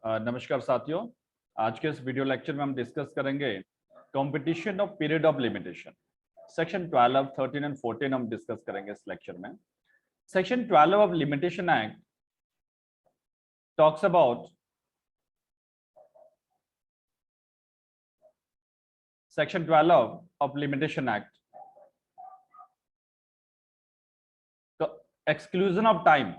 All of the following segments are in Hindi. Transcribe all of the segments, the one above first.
नमस्कार साथियों, आज के इस वीडियो लेक्चर में हम डिस्कस करेंगे competition of period of limitation. Section 12, 13 and 14 हम डिस्कस करेंगे इस लेक्चर में। Section 12 of limitation act talks about section 12 of limitation act exclusion of time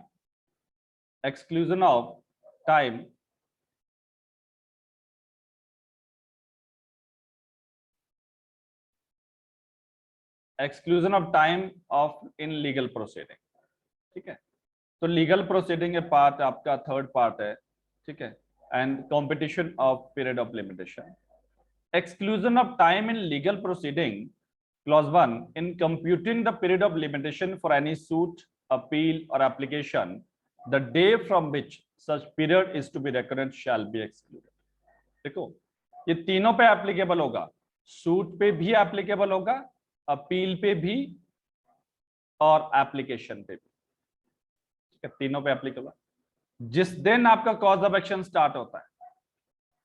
exclusion of time of in legal proceeding। ठीक है, तो लीगल प्रोसीडिंग है पार्ट आपका थर्ड पार्ट है। ठीक है, and competition of period of limitation. Exclusion of time in legal proceeding, clause 1, in computing the period of limitation for any suit, appeal or application, the day from which such period is to be reckoned shall be excluded। देखो, ये तीनों पे एप्लीकेबल होगा, सूट पे भी एप्लीकेबल होगा, अपील पे भी और एप्लीकेशन पे भी। ठीक है, तीनों पे एप्लीकेबल। जिस दिन आपका कॉज ऑफ एक्शन स्टार्ट होता है,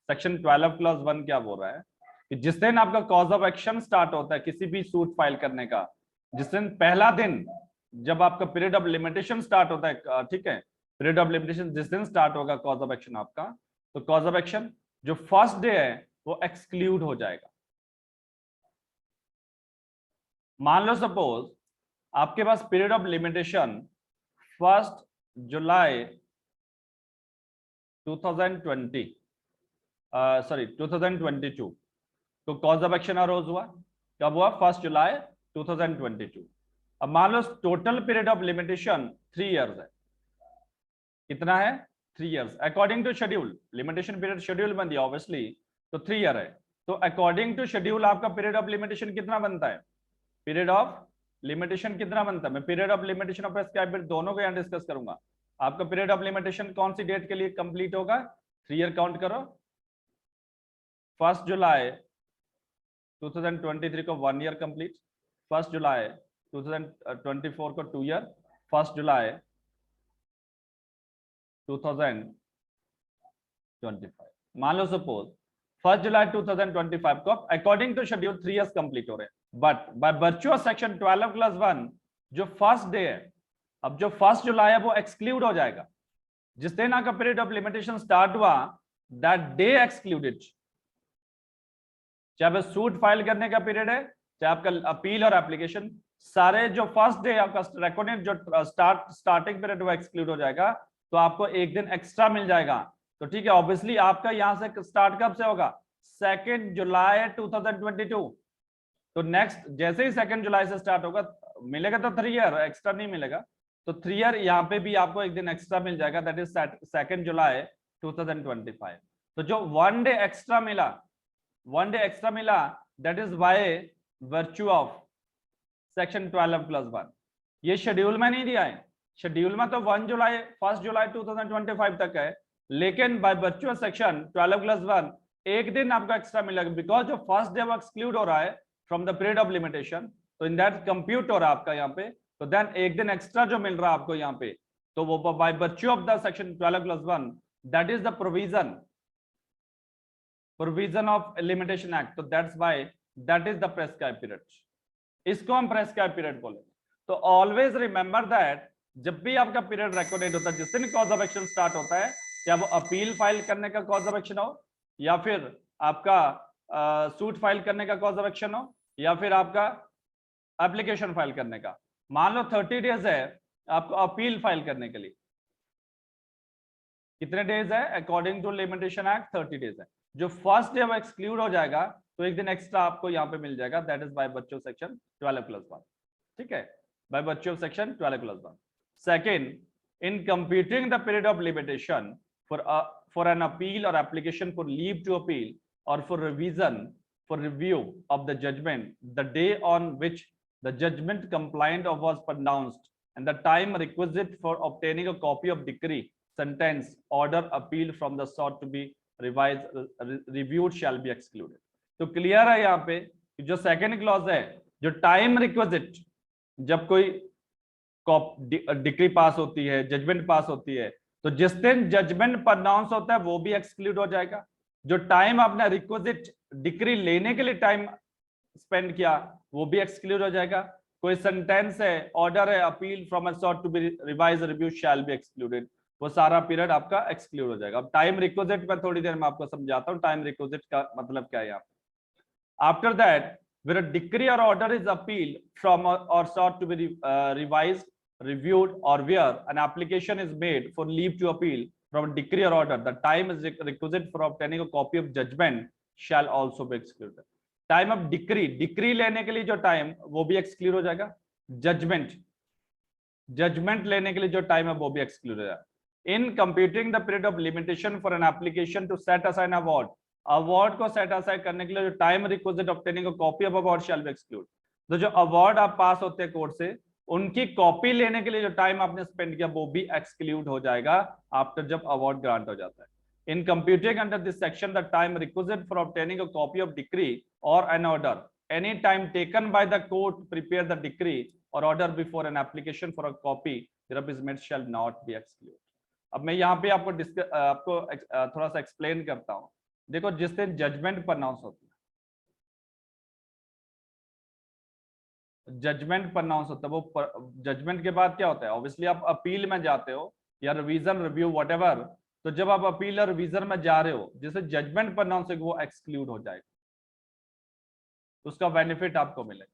सेक्शन 12 क्लॉज 1 क्या बोल रहा है कि जिस दिन आपका कॉज ऑफ एक्शन स्टार्ट होता है किसी भी सूट फाइल करने का, जिस दिन पहला दिन जब आपका पीरियड ऑफ लिमिटेशन स्टार्ट होता है, ठीक है, पीरियड ऑफ लिमिटेशन जिस दिन स्टार्ट होगा कॉज ऑफ एक्शन आपका, तो कॉज ऑफ एक्शन जो फर्स्ट डे है वो एक्सक्लूड हो जाएगा। मान लो सपोज आपके पास पीरियड ऑफ लिमिटेशन 1 जुलाई 2022, तो कॉज ऑफ एक्शन अरोज हुआ कब हुआ? 1 जुलाई 2022। अब मान लो total period of limitation 3 years है। कितना है? 3 years according to schedule. Limitation period schedule बन दिया ऑब्वियसली, तो 3 ईयर है। तो अकॉर्डिंग टू शेड्यूल आपका पीरियड ऑफ लिमिटेशन कितना बनता है? पीरियड ऑफ लिमिटेशन कितना बनता है? मैं पीरियड ऑफ लिमिटेशन और प्रेस्क्राइब दोनों को यहां डिस्कस करूंगा। आपका पीरियड ऑफ लिमिटेशन कौन सी डेट के लिए कंप्लीट होगा? 3 ईयर काउंट करो। 1 जुलाई 2023 को 1 ईयर कंप्लीट, 1 जुलाई 2024 को 2 ईयर, 1 जुलाई 2025। मान लो सपोज 1 जुलाई 2025 को according to schedule 3 years complete हो रहे हैं, but by virtue of section 12 clause 1 जो फर्स्ट डे है, अब जो 1 जुलाई है वो एक्सक्लूड हो जाएगा। जिस दिन आपका पीरियड ऑफ लिमिटेशन स्टार्ट हुआ दैट डे एक्सक्लूडेड। चाहे सूट फाइल करने का पीरियड है, चाहे आपका अपील और एप्लीकेशन, सारे जो फर्स्ट डे आपका रिकॉर्डेड जो स्टार्टिंग पीरियड वो एक्सक्लूड हो जाएगा। तो आपको एक दिन एक्स्ट्रा मिल जाएगा। तो ठीक है, ऑब्वियसली आपका यहां से स्टार्ट कब से होगा? 2 जुलाई 2022। तो नेक्स्ट जैसे ही 2 जुलाई से स्टार्ट होगा मिलेगा तो 3 ईयर, एक्स्ट्रा नहीं मिलेगा। तो 3 ईयर यहाँ पे भी आपको एक दिन एक्स्ट्रा मिल जाएगा, दैट इज 2 जुलाई 2025। तो जो 1 डे एक्स्ट्रा मिला, 1 डे एक्स्ट्रा मिला, that is by virtue of section 12 plus 1। ये शेड्यूल में नहीं दिया है, शेड्यूल में तो 1 जुलाई 2025 तक है, लेकिन bye virtue of section 12 plus 1 एक दिन आपको एक्स्ट्रा मिलेगा, बिकॉज जो फर्स्ट डे वो एक्सक्लूड हो रहा है from the period of limitation, तो इन दैट कंप्यूट हो रहा है आपका यहाँ पे। तो देन एक दिन एक्स्ट्रा जो मिल रहा है आपको यहाँ पे, तो वो by virtue of the section 12 plus 1, that is the provision of limitation act. तो that's why that is the prescribe period. इसको हम प्रेस्क्राइब पीरियड बोले। तो ऑलवेज रिमेंबर दैट जब भी आपका पीरियड रिकॉर्डेड होता है, जिस दिन कॉज ऑफ एक्शन स्टार्ट होता है, क्या वो अपील फाइल करने का कॉज ऑफ एक्शन हो, या फिर आपका सूट फाइल करने का कॉज ऑफ एक्शन हो, या फिर आपका एप्लीकेशन फाइल करने का। मान लो 30 डेज है आपको अपील फाइल करने के लिए। कितने डेज है? According to limitation act 30 days है। जो फर्स्ट डे वो एक्सक्लूड हो जाएगा तो एक दिन एक्स्ट्रा आपको यहाँ पे मिल जाएगा, that is by virtue section 12 plus 1। ठीक है, by virtue of section 12 plus 1। Second, in computing the period of limitation for an appeal और application for leave to appeal और for revision for review of the judgment, the day on which the judgment complaint of was pronounced and the time requisite for obtaining a copy of decree, sentence, order, appeal from the sought to be revised, reviewed shall be excluded। तो क्लियर है यहाँ पे जो सेकेंड क्लॉज है, जो टाइम रिक्विजिट, जब कोई डिक्री पास होती है, जजमेंट पास होती है, तो जिस दिन जजमेंट प्रोनाउंस होता है वो भी एक्सक्लूड हो जाएगा। जो टाइम आपने रिक्विजिट डिक्री लेने के लिए टाइम स्पेंड किया वो भी एक्सक्लूड हो जाएगा। कोई सेंटेंस है, ऑर्डर है, appeal from a sought to be revise review shall be excluded, वो सारा पीरियड आपका एक्सक्लूड हो जाएगा। अब टाइम रिक्विजिट में थोड़ी देर में आपको समझाता हूँ टाइम रिक्विजिट का मतलब क्या है यहाँ पे। After that where a decree or order is appealed from or sought to be revised, reviewed, or where an application is made for leave to appeal from a decree or order, the time is requisite for obtaining a copy of judgment shall also be excluded. Time of decree लेने के लिए जो टाइम वो भी एक्सक्लूड हो जाएगा। जजमेंट लेने के लिए जो टाइम है वो भी एक्सक्लूड हो जाएगा। In computing the period of limitation for an application to set assign award, award को सेट असाइड करने के लिए जो time requisite obtaining copy of award shall be exclude. तो जो अवार्ड आप पास होते हैं कोर्ट से उनकी कॉपी लेने के लिए जो टाइम आपने स्पेंड किया वो भी एक्सक्लूड हो जाएगा आफ्टर जब अवार्ड ग्रांट हो जाता है। In computing under this section the time requisite for obtaining a copy of decree और an order, any time taken by the court prepare the decree और order before an application for a copy thereof is made shall not be excluded। अब मैं यहाँ पे आपको थोड़ा सा एक्सप्लेन करता हूँ। देखो जिस दिन जजमेंट प्रोनाउंस होती है, जजमेंट प्रोनाउंस होता है, वो जजमेंट के बाद क्या होता है, ऑब्वियसली आप अपील में जाते हो या रिवीजन रिव्यू व्हाटएवर, तो जब आप अपील और रिवीजन में जा रहे हो जिससे जजमेंट प्रोनाउंस है वो एक्सक्लूड हो जाएगा, उसका बेनिफिट आपको मिलेगा।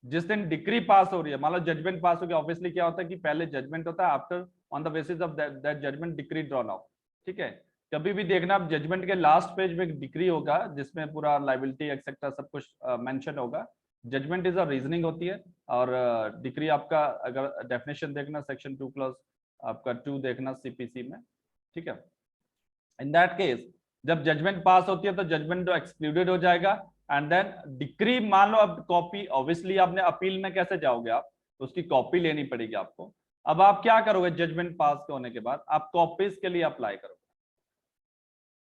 जिस दिन डिक्री पास हो रही है, मान लो जजमेंट पास हो गया, ऑब्वियसली क्या होता है कि पहले जजमेंट होता है, after on the basis of that judgement decree drawn out. ठीक है, कभी भी देखना आप जजमेंट के लास्ट पेज में एक डिक्री होगा जिसमें पूरा लाइबिलिटी एक्सेट्रा सब कुछ मेंशन होगा। जजमेंट इज अ रीजनिंग होती है और डिक्री आपका अगर डेफिनेशन देखना सेक्शन 2 क्लॉज आपका 2 देखना सीपीसी में। ठीक है, इन दैट केस जब जजमेंट पास होती है तो जजमेंट एक्सक्लूडेड हो जाएगा एंड देन डिक्री, मान लो अब कॉपी, ऑब्वियसली आपने अपील में कैसे जाओगे आप, तो उसकी कॉपी लेनी पड़ेगी आपको। अब आप क्या करोगे, जजमेंट पास होने के बाद आप कॉपीज के लिए अप्लाई करोगे।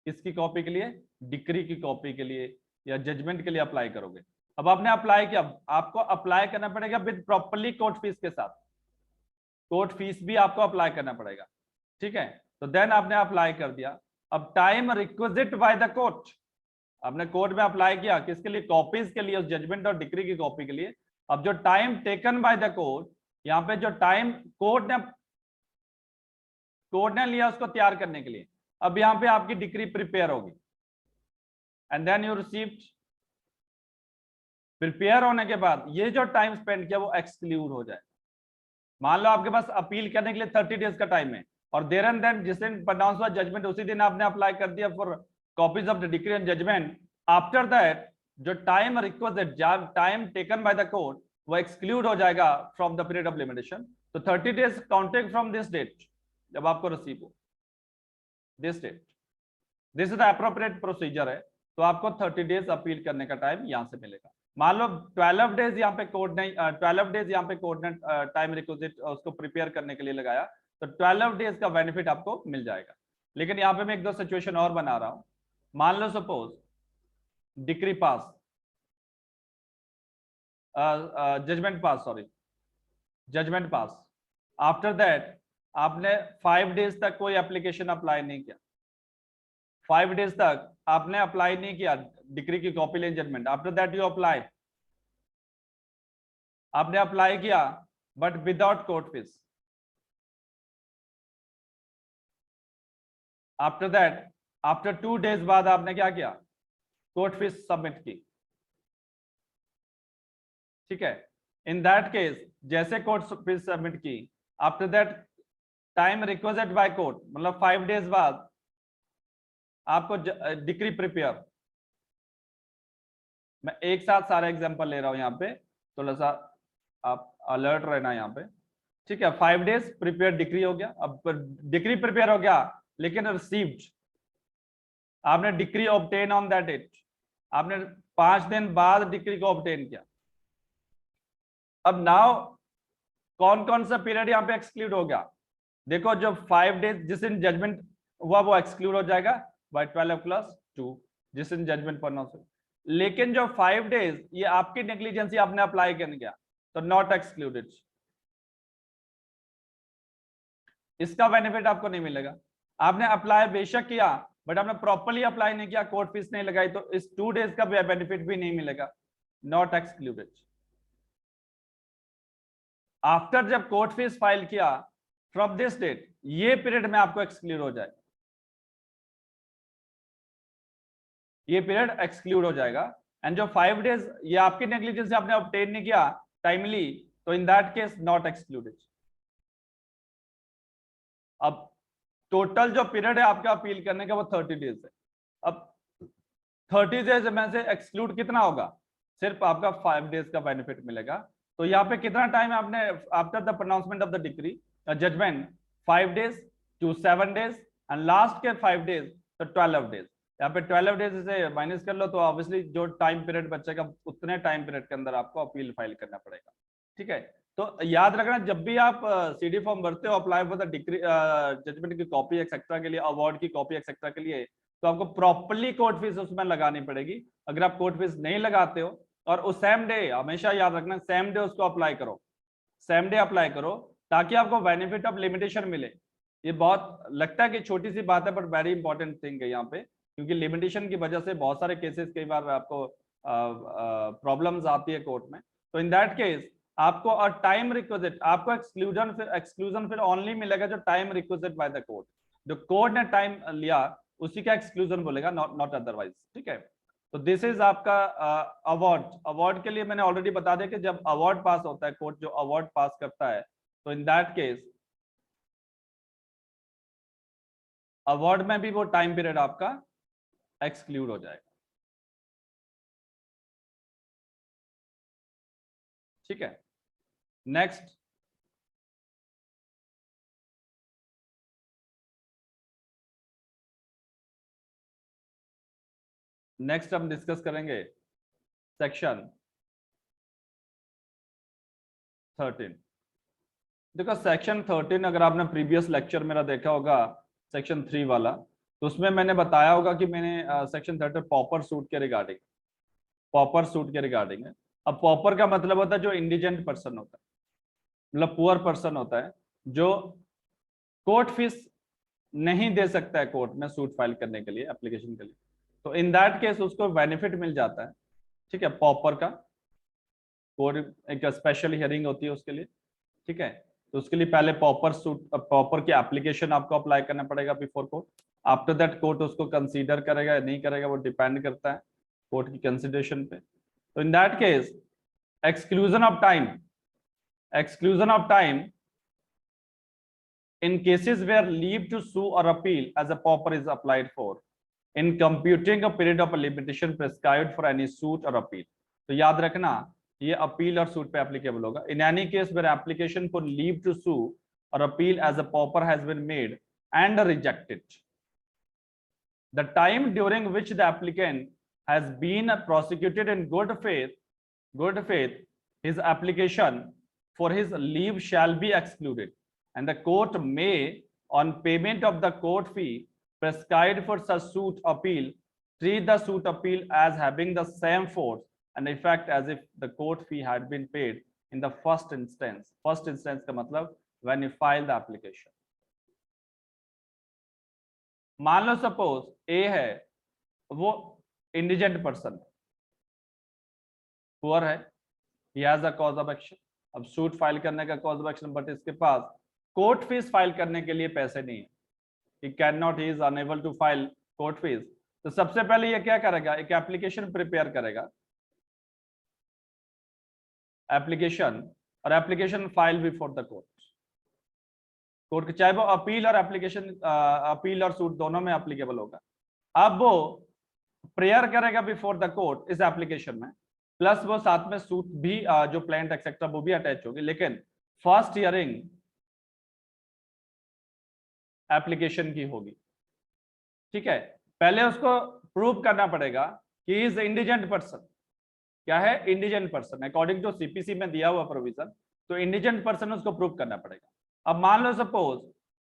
किसकी कॉपी के लिए, डिक्री की कॉपी के लिए या जजमेंट के लिए अप्लाई करोगे। अब आपने अप्लाई किया, आपको अप्लाई करना पड़ेगा विद प्रॉपर्ली कोर्ट फीस के साथ, कोर्ट फीस भी आपको अप्लाई करना पड़ेगा। ठीक है, तो देन आपने अप्लाई कर दिया। अब time requisite bye the court, आपने कोर्ट में अप्लाई किया किसके लिए, कॉपीज के लिए, उस जजमेंट और डिक्री की कॉपी के लिए। अब जो time taken by the court, यहाँ पे जो टाइम कोर्ट ने लिया उसको तैयार करने के लिए, अब यहाँ पे आपकी डिक्री प्रिपेयर होगी and then you received. Prepare होने के बाद ये जो टाइम स्पेंड किया वो एक्सक्लूड हो जाए। मान लो आपके पास अपील करने के लिए 30 डेज का टाइम है और देर एंड देन जिस दिन प्रोनाउंस हुआ जजमेंट उसी दिन आपने अप्लाई कर दिया for copies of the decree and judgment. After that जो time requisite, time taken by the court, वो एक्सक्लूड हो जाएगा from the period of limitation. तो 30 days counted from this date, जब आपको रिसीव हो this date, this is the appropriate procedure है। तो आपको 30 डेज अपील करने का टाइम यहां से मिलेगा। मान लो 12 डेज यहाँ पे कोर्ट ने 12 डेज यहाँ पे कोर्ट ने टाइम रिक्विजिट उसको प्रिपेयर करने के लिए लगाया, तो 12 डेज का बेनिफिट आपको मिल जाएगा। लेकिन यहाँ पे मैं एक दो सिचुएशन और बना रहा हूं। मान लो suppose decree pass, judgment pass, sorry judgment pass, after that आपने 5 डेज तक कोई एप्लीकेशन अप्लाई नहीं किया, 5 डेज तक आपने अप्लाई नहीं किया डिक्री की कॉपी लेन judgement. After that you apply, आपने अप्लाई किया but without court fees. After that, after 2 days बाद आपने क्या किया, कोर्ट फीस सबमिट की। ठीक है, इन दैट केस जैसे कोर्ट फीस सबमिट की, after that time requested by court, मतलब 5 डेज बाद आपको डिक्री प्रिपेयर, मैं एक साथ सारा एग्जांपल ले रहा हूं यहाँ पे, थोड़ा सा आप अलर्ट रहना यहाँ पे। ठीक है, 5 डेज प्रिपेयर डिक्री हो गया। अब डिक्री प्रिपेयर हो गया लेकिन रिसीव्ड, आपने decree obtain on that date, आपने 5 दिन बाद डिक्री को ऑब्टेन किया। अब नाउ कौन कौन सा पीरियड यहाँ पे एक्सक्लूड हो गया, देखो जो 5 डेज जिस दिन जजमेंट हुआ वो एक्सक्लूड हो जाएगा बाय 12+2 जिस दिन जजमेंट प्रोनाउंस हो। लेकिन जो 5 डेज ये आपकी नेग्लिजेंसी, आपने अप्लाई करने गया तो नॉट एक्सक्लूडेड। इसका बेनिफिट आपको नहीं मिलेगा। आपने अप्लाई बेशक किया बट आपने प्रॉपरली अप्लाई नहीं किया, कोर्ट फीस नहीं लगाई, तो इस 2 डेज का बेनिफिट भी नहीं मिलेगा, नॉट एक्सक्लूडेड। आफ्टर जब कोर्ट फीस फाइल किया फ्रॉम दिस डेट, ये पीरियड में आपको एक्सक्लूड हो जाएगा, ये पीरियड एक्सक्लूड हो जाएगा। एंड जो 5 डेज ये आपकी नेग्लिजेंस से आपने ऑब्टेन नहीं किया टाइमली, तो in that case not excluded. अब टोटल जो पीरियड है आपका अपील करने का वो 30 डेज है। अब 30 डेज में से एक्सक्लूड कितना होगा, सिर्फ आपका 5 डेज का बेनिफिट मिलेगा। तो यहाँ पे कितना टाइम आपने after the pronouncement of the decree judgement, 5 days to 7 days and last के 5 डेज तो 12 डेज। यहाँ पे 12 डेज से माइनस कर लो तो ऑब्वियसली जो टाइम पीरियड बचेगा उतने टाइम पीरियड के अंदर आपको अपील फाइल करना पड़ेगा। ठीक है, तो याद रखना जब भी आप सीडी फॉर्म भरते हो apply for the decree judgement की कॉपी एक्सेट्रा के लिए, अवार्ड की कॉपी एक्सेट्रा के लिए, तो आपको प्रॉपर्ली कोर्ट फीस उसमें लगानी पड़ेगी। अगर आप कोर्ट फीस नहीं लगाते हो और उस सेम डे, हमेशा याद रखना सेम डे उसको अप्लाई करो, सेम डे अप्लाई करो ताकि आपको बेनिफिट ऑफ लिमिटेशन मिले। ये बहुत लगता है कि छोटी सी बात है बट वेरी इंपॉर्टेंट थिंग है यहाँ पे, क्योंकि लिमिटेशन की वजह से बहुत सारे केसेस कई बार आपको प्रॉब्लम्स आती है कोर्ट में। तो इन दैट केस आपको और टाइम रिक्विजिट, आपको एक्सक्लूजन फिर ओनली मिलेगा जो time requisite bye the court, जो कोर्ट ने टाइम लिया उसी का एक्सक्लूजन बोलेगा, नॉट अदरवाइज। ठीक है, तो दिस इज आपका अवार्ड। अवार्ड के लिए मैंने ऑलरेडी बता दिया कि जब अवार्ड पास होता है, कोर्ट जो अवार्ड पास करता है, तो इन दैट केस अवार्ड में भी वो टाइम पीरियड आपका एक्सक्लूड हो जाएगा। ठीक है, नेक्स्ट हम डिस्कस करेंगे सेक्शन 13। देखो सेक्शन 13 अगर आपने प्रीवियस लेक्चर मेरा देखा होगा सेक्शन 3 वाला, तो उसमें मैंने बताया होगा कि मैंने सेक्शन 13 पॉपर सूट के रिगार्डिंग, पॉपर सूट के रिगार्डिंग है। अब पॉपर का मतलब होता है जो इंडिजेंट पर्सन होता है, मतलब पुअर पर्सन होता है जो कोर्ट फीस नहीं दे सकता है कोर्ट में सूट फाइल करने के लिए, एप्लीकेशन के लिए, तो इन दैट केस उसको बेनिफिट मिल जाता है। ठीक है, पॉपर का कोर्ट एक स्पेशल हियरिंग होती है उसके लिए। ठीक है, तो उसके लिए पहले पॉपर की एप्लीकेशन आपको अप्लाई करना पड़ेगा before court. After that court उसको कंसीडर करेगा या नहीं करेगा, वो डिपेंड करता है कोर्ट की कंसिडरेशन पे। तो in that case exclusion of time, exclusion of time in cases where leave to sue or appeal as a pauper is applied for in computing a period of limitation prescribed for any suit or appeal। तो याद रखना ये अपील और सूट पे एप्लीकेबल होगा। in any case where application for leave to sue or appeal as a pauper has been made and rejected, the time during which the applicant has been prosecuted in good faith, his application for his leave shall be excluded, and the court may, on payment of the court fee prescribed for such suit appeal, treat the suit appeal as having the same force and effect as if the court fee had been paid in the first instance। First instance का मतलब when you file the application। मान लो सपोज ए है, वो इंडिजेंट पर्सन, पुअर है, he has a cause of action। अब सूट फाइल करने का कॉज ऑफ एक्शन, बट इसके पास कोर्ट फीस फाइल करने के लिए पैसे नहीं है, he cannot, he is unable to file court fees. तो सबसे पहले ये क्या करेगा, एक एप्लीकेशन प्रिपेयर करेगा, एप्लीकेशन, और application file before the court, चाहे वो अपील और एप्लीकेशन, अपील और सूट दोनों में एप्लीकेबल होगा। अब वो प्रेयर करेगा बिफोर द कोर्ट इस एप्लीकेशन में, प्लस वो साथ में सूट भी जो प्लेंट एक्सेट्रा वो भी अटैच होगी, लेकिन फर्स्ट हियरिंग एप्लीकेशन की होगी। ठीक है, पहले उसको प्रूव करना पड़ेगा कि इज इंडिजेंट पर्सन। क्या है, indigent person, according to CPC में दिया हुआ प्रोविजन, तो इंडिजेंट पर्सन उसको प्रूव करना पड़ेगा। अब मान लो सपोज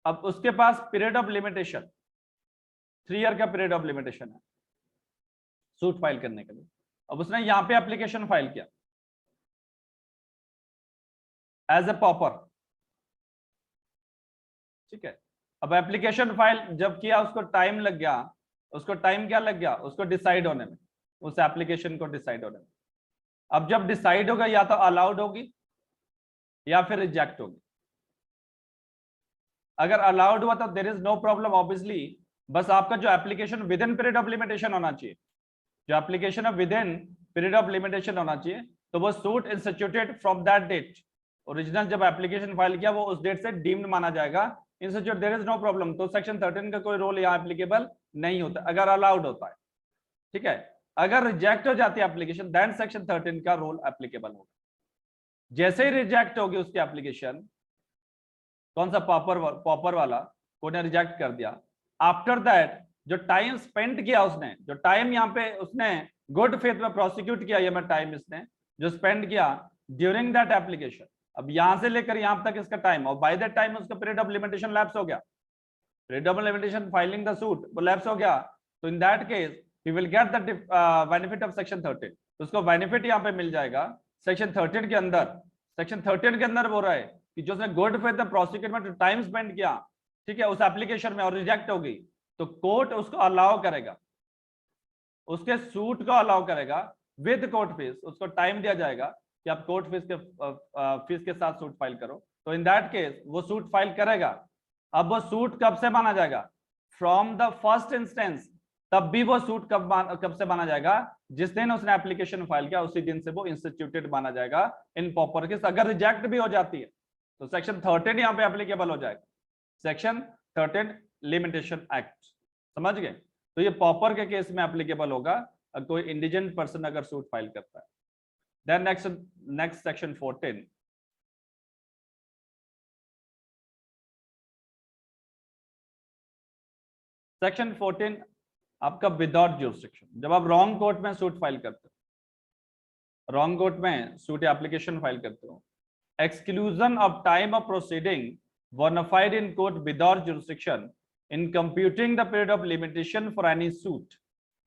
अब उसके पास पीरियड ऑफ लिमिटेशन 3 ईयर का पीरियड ऑफ लिमिटेशन है सूट फाइल करने के लिए। अब उसने यहां पे एप्लीकेशन फाइल किया एज ए पॉपर। ठीक है। अब एप्लीकेशन फाइल जब किया उसको टाइम लग गया, उसको टाइम क्या लग गया, उसको डिसाइड होने में, उस एप्लीकेशन को डिसाइड होने में। अब जब डिसाइड होगा या तो अलाउड होगी या फिर रिजेक्ट होगी। अगर अलाउड हुआ तो there is no problem obviously, बस आपका जो application within period of limitation होना चाहिए, जो एप्लीकेशन है within period of limitation होना चाहिए, तो वो suit instituted from that date. Original जब एप्लीकेशन फाइल किया वो उस डेट से डीम्ड माना जाएगा, institute there is no problem. तो सेक्शन 13 का कोई रोल यहाँ एप्लीकेबल नहीं होता अगर अलाउड होता है, ठीक है। अगर रिजेक्ट हो जाती है एप्लीकेशन देन सेक्शन 13 का रोल एप्लीकेबल होगा। जैसे ही रिजेक्ट होगी उसकी एप्लीकेशन, कौन सा पॉपर वाला, कोई ने रिजेक्ट कर दिया, आफ्टर दैट जो टाइम स्पेंड किया उसने, जो टाइम यहाँ पे उसने गुड फेथ में प्रोसिक्यूट किया, ये मैं टाइम इसने जो स्पेंड किया ड्यूरिंग दैट एप्लीकेशन, अब यहां से लेकर यहां तक इसका टाइम, और बाय दैट टाइम उसका पीरियड ऑफ लिमिटेशन लैप्स हो गया, period of limitation filing the suit वो लैप्स हो गया, तो in that case he will get the benefit of section 13। तो उसको बेनिफिट यहाँ पे मिल जाएगा सेक्शन 13 के अंदर। सेक्शन 13 के अंदर बोल रहा है कि जो उसने गुड फेथ में प्रोसिक्यूट में टाइम स्पेंड किया, ठीक है, उस एप्लीकेशन में, और रिजेक्ट हो गई, तो कोर्ट उसको अलाउ करेगा, उसके सूट को अलाउ करेगा विद कोर्ट फीस, उसको टाइम दिया जाएगा कि आप कोर्ट फीस के साथ सूट फाइल करो। तो इन दैट केस वो सूट फाइल करेगा। अब वो सूट कब से माना जाएगा, फ्रॉम द फर्स्ट इंस्टेंस, तब भी वो सूट कब से माना जाएगा, जिस दिन उसने एप्लीकेशन फाइल किया उसी दिन से वो इंस्टीट्यूटेड माना जाएगा इन प्रॉपर केस। अगर रिजेक्ट भी हो जाती है तो सेक्शन 13 यहाँ पे एप्लीकेबल हो जाएगा, सेक्शन 13 लिमिटेशन एक्ट, समझ गए। तो ये प्रॉपर के केस में एप्लीकेबल होगा, कोई इंडिजेंट पर्सन अगर सूट फाइल करता है। देन नेक्स्ट सेक्शन 14, सेक्शन 14 आपका विदाउट ज्यूरिसडिक्शन। जब आप रॉन्ग कोर्ट में सूट फाइल करते हो, रॉन्ग कोर्ट में सूट एप्लीकेशन फाइल करते हो, exclusion of time of proceeding bona fide in court without jurisdiction in computing the period of limitation for any suit,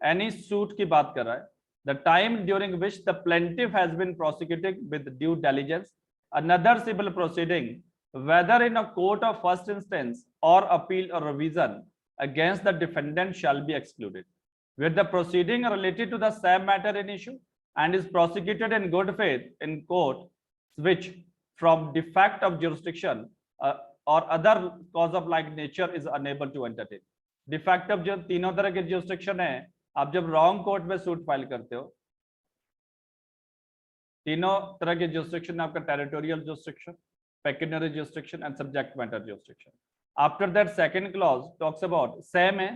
any suit की बात कर रहा है, the time during which the plaintiff has been prosecuted with due diligence another civil proceeding whether in a court of first instance or appeal or revision against the defendant shall be excluded, where the proceeding related to the same matter in issue and is prosecuted in good faith in court which from defect of jurisdiction or other cause of like nature is unable to entertain। Defect of जो तीनों तरह के jurisdiction है, आप जब रॉन्ग कोर्ट में सूट फाइल करते हो, तीनों तरह के jurisdiction आपका territorial jurisdiction, pecuniary jurisdiction and subject matter jurisdiction। After that second clause talks about same है,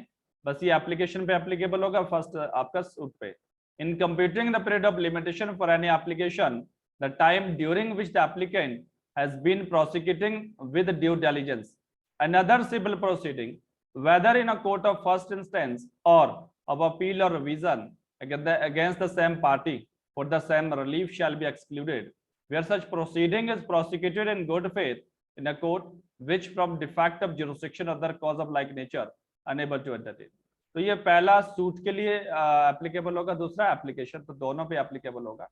बस ये application पे applicable होगा, first आपका suit पे। In computing the period of limitation for any application, the time during which the applicant has been prosecuting with due diligence another civil proceeding, whether in a court of first instance or of appeal or revision against the same party for the same relief shall be excluded, where such proceeding is prosecuted in good faith in a court which from defect of jurisdiction other cause of like nature unable to entertain। तो ये पहला सूट के लिए एप्लीकेबल होगा, दूसरा एप्लीकेशन, तो दोनों पे एप्लीकेबल होगा,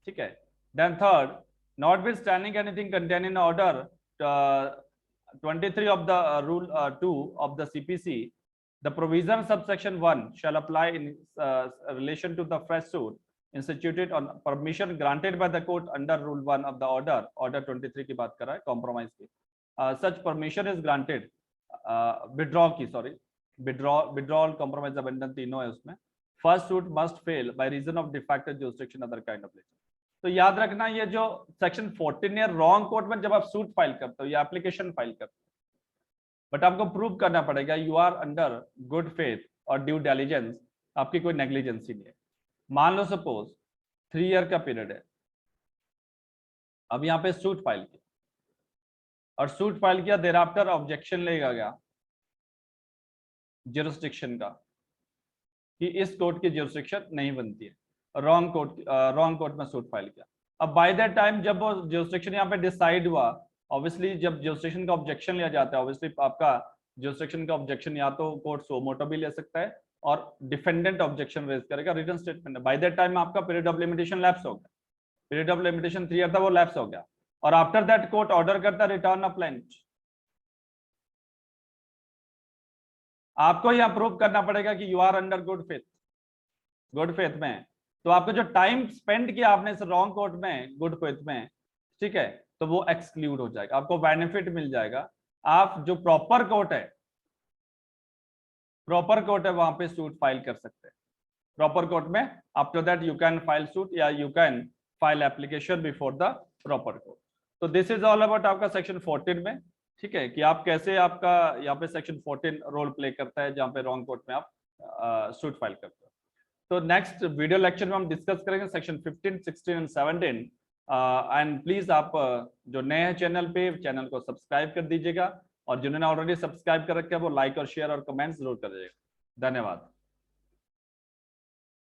ठीक है। Then third, notwithstanding anything contained in order 23 of the rule 2 of the CPC, the provision subsection 1 shall apply in relation to the fresh suit instituted on permission granted by the court under rule 1 of the order 23 की बात कर रहा है, compromise की। such permission is granted withdrawal compromise abandon तीनों है उसमें। first suit must fail by reason of defective jurisdiction other kind of nature। तो याद रखना ये जो सेक्शन 14 है, रॉन्ग कोर्ट में जब आप सूट फाइल करते हो या एप्लीकेशन फाइल करते हो, बट आपको प्रूव करना पड़ेगा you are under good faith और ड्यू डिलिजेंस, आपकी कोई नेग्लिजेंसी नहीं है। मान लो सपोज 3 ईयर का पीरियड है, अब यहाँ पे सूट फाइल किया और सूट फाइल किया, देर आफ्टर ऑब्जेक्शन लेगा गया ज्यूरिसडिक्शन का कि इस कोर्ट की ज्यूरिसडिक्शन नहीं बनती है, रॉन्ग कोर्ट में सूट फाइल किया। अब बाय दैट टाइम जब वो ज्यूरिसडिक्शन यहाँ पे डिसाइड हुआ, ऑब्वियसली जब ज्यूरिसडिक्शन का ऑब्जेक्शन लिया जाता है, ऑब्वियसली आपका ज्यूरिसडिक्शन का ऑब्जेक्शन या तो कोर्ट सो मोटो भी ले सकता है और डिफेंडेंट ऑब्जेक्शन रेज करेगा written statement. By that time आपका पीरियड ऑफ लिमिटेशन लैप्स हो गया, पीरियड ऑफ लिमिटेशन 3 ईयर था वो लैप्स हो गया, और आफ्टर दैट कोर्ट ऑर्डर करता रिटर्न ऑफ प्लेंट, आपको यह प्रूव करना पड़ेगा कि you are under good faith में। तो आपको जो टाइम स्पेंड किया आपने इस रॉन्ग कोर्ट में गुड फेथ में, ठीक है, तो वो एक्सक्लूड हो जाएगा, आपको बेनिफिट मिल जाएगा। आप जो प्रॉपर कोर्ट है वहां पे सूट फाइल कर सकते हैं। प्रॉपर कोर्ट में after that you can file suit या you can file application before the proper court. तो दिस इज ऑल अबाउट आपका सेक्शन 14 में, ठीक है, कि आप कैसे आपका यहाँ पे सेक्शन 14 रोल प्ले करता है जहाँ पे रॉन्ग कोर्ट में आप सूट फाइल करते हो। तो नेक्स्ट वीडियो लेक्चर में हम डिस्कस करेंगे सेक्शन 15, 16 एंड 17। एंड प्लीज आप जो नए हैं चैनल पे, चैनल को सब्सक्राइब कर दीजिएगा, और जिन्होंने ऑलरेडी सब्सक्राइब कर रखा है वो लाइक और शेयर और कमेंट्स जरूर कर दीजिएगा। धन्यवाद।